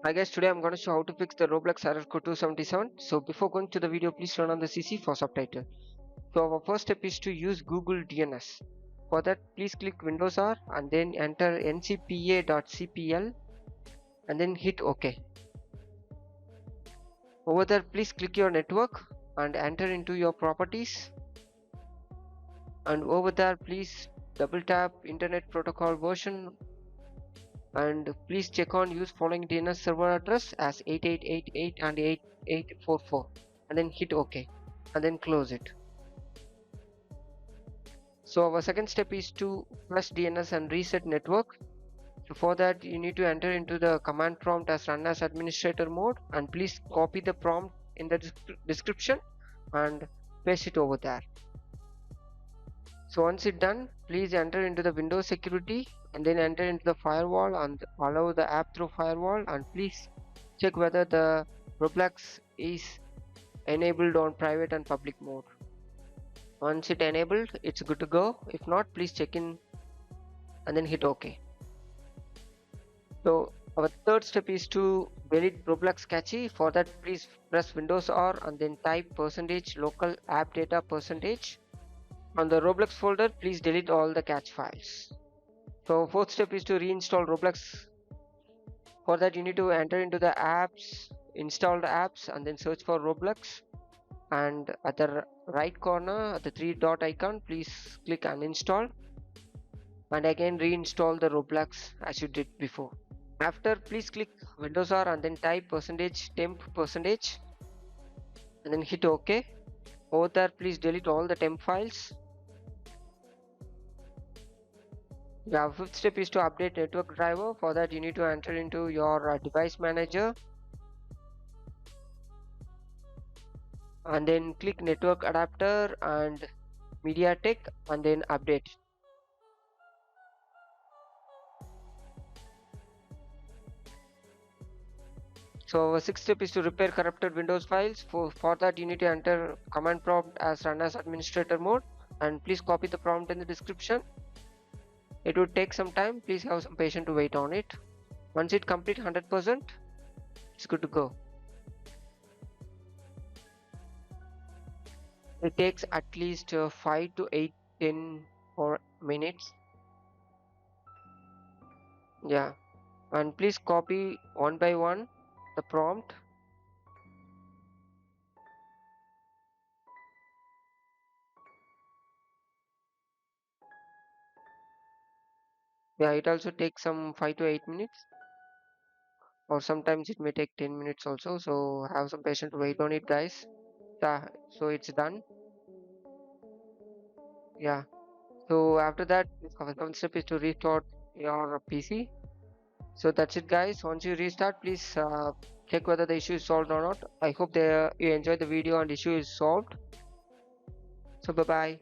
Hi guys, today I'm going to show how to fix the Roblox error code 277. So before going to the video, please turn on the CC for subtitle. So our first step is to use Google DNS. For that, please click Windows R and then enter ncpa.cpl and then hit OK. Over there, please click your network and enter into your properties. And over there, please double tap Internet Protocol version. And please check on use following DNS server address as 8888 and 8844 and then hit OK and then close it. So our second step is to flush DNS and reset network. So for that you need to enter into the command prompt as run as administrator mode and please copy the prompt in the description and paste it over there. So once it's done, please enter into the Windows security and then enter into the firewall and allow the app through firewall, and please check whether the Roblox is enabled on private and public mode. Once it enabled, it's good to go. If not, please check in and then hit OK. So our third step is to delete Roblox cache. For that, please press Windows R and then type %local app data %. On the Roblox folder, please delete all the cache files. So fourth step is to reinstall Roblox. For that you need to enter into the apps, installed apps, and then search for Roblox, and at the right corner the three dot icon, please click uninstall and again reinstall the Roblox as you did before. After, please click Windows R and then type %temp % and then hit OK. Over there, please delete all the temp files. Yeah, fifth step is to update network driver. For that you need to enter into your device manager and then click network adapter and MediaTek and then update. So our sixth step is to repair corrupted Windows files. For that you need to enter command prompt as run as administrator mode and please copy the prompt in the description. It would take some time, please have some patience to wait on it. Once it completes 100%, it's good to go. It takes at least 5 to 8 10 or minutes. Yeah, and please copy one by one the prompt. Yeah, it also takes some 5 to 8 minutes, or sometimes it may take 10 minutes also, so have some patience to wait on it, guys. Yeah, so it's done. Yeah, so after that our second step is to restart your PC. So that's it, guys. Once you restart, please check whether the issue is solved or not. I hope you enjoyed the video and issue is solved. So bye bye.